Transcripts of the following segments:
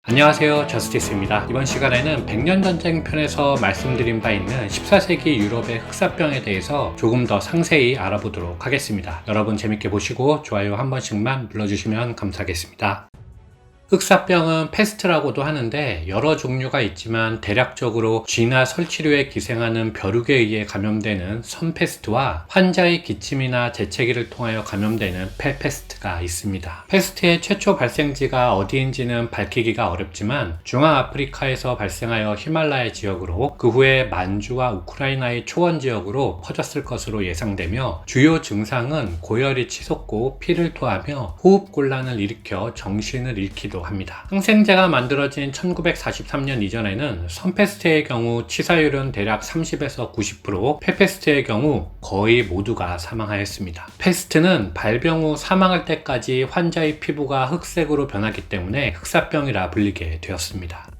안녕하세요, 저스티스입니다. 이번 시간에는 백년전쟁 편에서 말씀드린 바 있는 14세기 유럽의 흑사병에 대해서 조금 더 상세히 알아보도록 하겠습니다. 여러분 재밌게 보시고 좋아요 한 번씩만 눌러주시면 감사하겠습니다. 흑사병은 패스트라고도 하는데 여러 종류가 있지만 대략적으로 쥐나 설치류에 기생하는 벼룩에 의해 감염되는 선패스트와 환자의 기침이나 재채기를 통하여 감염되는 폐패스트가 있습니다. 패스트의 최초 발생지가 어디인지는 밝히기가 어렵지만 중앙아프리카에서 발생하여 히말라야 지역으로 그 후에 만주와 우크라이나의 초원 지역으로 퍼졌을 것으로 예상되며 주요 증상은 고열이 치솟고 피를 토하며 호흡곤란을 일으켜 정신을 잃기도 합니다. 항생제가 만들어진 1943년 이전에는 선패스트의 경우 치사율은 대략 30에서 90%, 폐패스트의 경우 거의 모두가 사망하였습니다. 패스트는 발병 후 사망할 때까지 환자의 피부가 흑색으로 변하기 때문에 흑사병이라 불리게 되었습니다.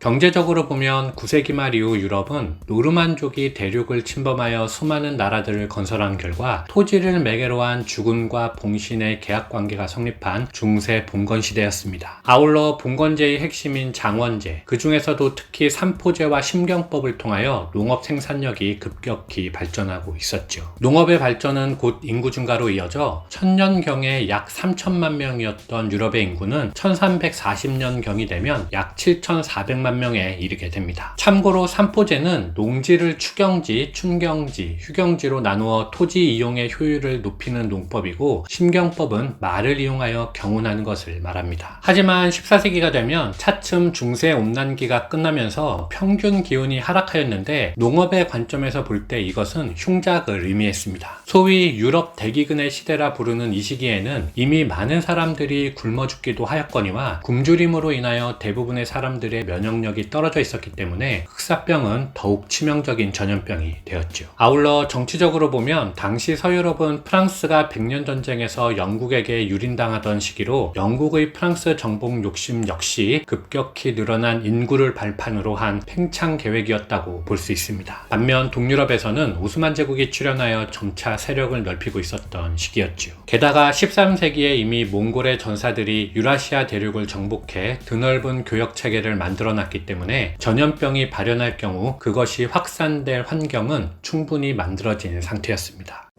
경제적으로 보면 9세기 말 이후 유럽은 노르만족이 대륙을 침범하여 수많은 나라들을 건설한 결과 토지를 매개로 한 주군과 봉신의 계약관계가 성립한 중세 봉건시대였습니다. 아울러 봉건제의 핵심인 장원제, 그 중에서도 특히 삼포제와 심경법을 통하여 농업 생산력이 급격히 발전하고 있었죠. 농업의 발전은 곧 인구 증가로 이어져 1000년경에 약 3천만 명이었던 유럽의 인구는 1340년경이 되면 약 7400만 명에 이르게 됩니다. 참고로 삼포제는 농지를 추경지, 춘경지, 휴경지로 나누어 토지 이용의 효율을 높이는 농법이고 심경법은 말을 이용하여 경운하는 것을 말합니다. 하지만 14세기가 되면 차츰 중세 온난기가 끝나면서 평균 기온이 하락하였는데 농업의 관점에서 볼 때 이것은 흉작을 의미했습니다. 소위 유럽 대기근의 시대라 부르는 이 시기에는 이미 많은 사람들이 굶어 죽기도 하였거니와 굶주림으로 인하여 대부분의 사람들의 면역력이 떨어져 있었기 때문에 흑사병은 더욱 치명적인 전염병이 되었죠. 아울러 정치적으로 보면 당시 서유럽은 프랑스가 백년전쟁에서 영국에게 유린당하던 시기로 영국의 프랑스 정복 욕심 역시 급격히 늘어난 인구를 발판으로 한 팽창 계획이었다고 볼 수 있습니다. 반면 동유럽에서는 오스만 제국이 출현하여 점차 세력을 넓히고 있었던 시기였죠. 게다가 13세기에 이미 몽골의 전사들이 유라시아 대륙을 정복해 드넓은 교역 체계를 만들어놨기 때문에 전염병이 발현할 경우 그것이 확산될 환경은 충분히 만들어진 상태였습니다.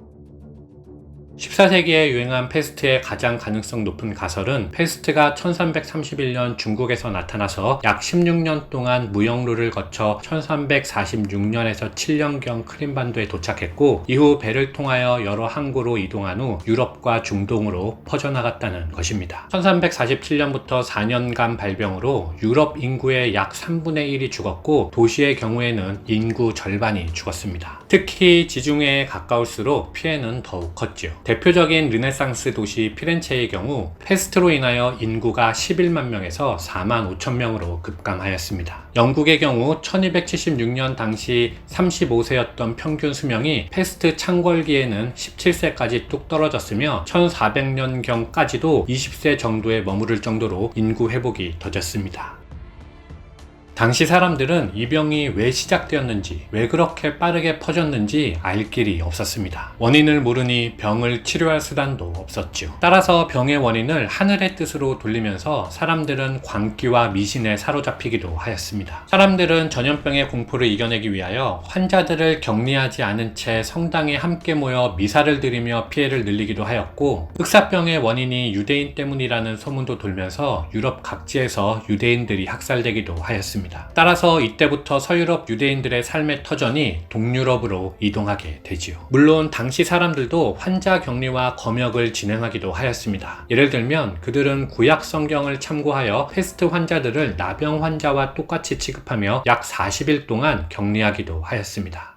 14세기에 유행한 패스트의 가장 가능성 높은 가설은 패스트가 1331년 중국에서 나타나서 약 16년 동안 무역로를 거쳐 1346년에서 7년경 크림반도에 도착했고 이후 배를 통하여 여러 항구로 이동한 후 유럽과 중동으로 퍼져나갔다는 것입니다. 1347년부터 4년간 발병으로 유럽 인구의 약 3분의 1이 죽었고 도시의 경우에는 인구 절반이 죽었습니다. 특히 지중해에 가까울수록 피해는 더욱 컸죠. 대표적인 르네상스 도시 피렌체의 경우 패스트로 인하여 인구가 11만 명에서 4만 5천 명으로 급감하였습니다. 영국의 경우 1276년 당시 35세였던 평균 수명이 패스트 창궐기에는 17세까지 뚝 떨어졌으며 1400년경까지도 20세 정도에 머무를 정도로 인구 회복이 더뎠습니다. 당시 사람들은 이 병이 왜 시작되었는지, 왜 그렇게 빠르게 퍼졌는지 알 길이 없었습니다. 원인을 모르니 병을 치료할 수단도 없었죠. 따라서 병의 원인을 하늘의 뜻으로 돌리면서 사람들은 광기와 미신에 사로잡히기도 하였습니다. 사람들은 전염병의 공포를 이겨내기 위하여 환자들을 격리하지 않은 채 성당에 함께 모여 미사를 드리며 피해를 늘리기도 하였고 흑사병의 원인이 유대인 때문이라는 소문도 돌면서 유럽 각지에서 유대인들이 학살되기도 하였습니다. 따라서 이때부터 서유럽 유대인들의 삶의 터전이 동유럽으로 이동하게 되지요. 물론 당시 사람들도 환자 격리와 검역을 진행하기도 하였습니다. 예를 들면 그들은 구약 성경을 참고하여 패스트 환자들을 나병 환자와 똑같이 취급하며 약 40일 동안 격리하기도 하였습니다.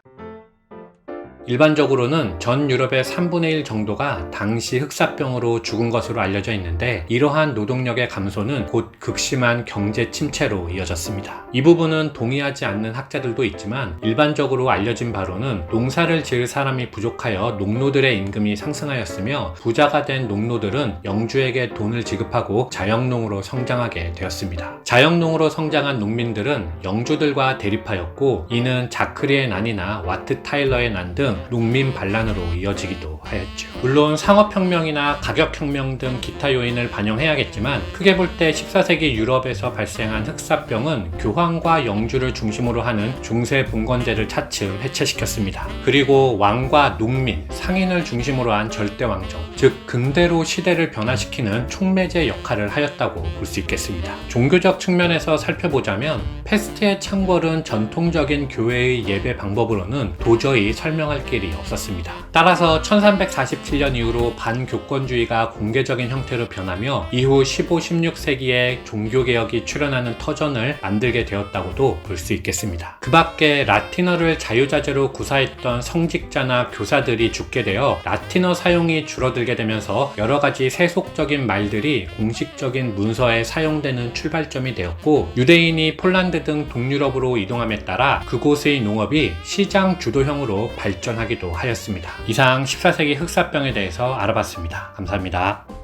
일반적으로는 전 유럽의 3분의 1 정도가 당시 흑사병으로 죽은 것으로 알려져 있는데 이러한 노동력의 감소는 곧 극심한 경제 침체로 이어졌습니다. 이 부분은 동의하지 않는 학자들도 있지만 일반적으로 알려진 바로는 농사를 지을 사람이 부족하여 농노들의 임금이 상승하였으며 부자가 된 농노들은 영주에게 돈을 지급하고 자영농으로 성장하게 되었습니다. 자영농으로 성장한 농민들은 영주들과 대립하였고 이는 자크리의 난이나 와트 타일러의 난 등 농민 반란으로 이어지기도 하였죠. 물론 상업혁명이나 가격혁명 등 기타 요인을 반영해야겠지만 크게 볼 때 14세기 유럽에서 발생한 흑사병은 교황과 영주를 중심으로 하는 중세 봉건제를 차츰 해체시켰습니다. 그리고 왕과 농민, 상인을 중심으로 한 절대왕정, 즉 근대로 시대를 변화시키는 촉매제 역할을 하였다고 볼 수 있겠습니다. 종교적 측면에서 살펴보자면 패스트의 창궐은 전통적인 교회의 예배 방법으로는 도저히 설명할 길이 없었습니다. 따라서 1347년 이후로 반교권주의가 공개적인 형태로 변하며 이후 15, 16세기에 종교개혁이 출현하는 터전을 만들게 되었다고도 볼 수 있겠습니다. 그 밖에 라틴어를 자유자재로 구사했던 성직자나 교사들이 죽게 되어 라틴어 사용이 줄어들게 되면서 여러가지 세속적인 말들이 공식적인 문서에 사용되는 출발점이 되었고, 유대인이 폴란드 등 동유럽으로 이동함에 따라 그곳의 농업이 시장 주도형으로 발전하기도 하였습니다. 이상 14세기 흑사병에 대해서 알아봤습니다. 감사합니다.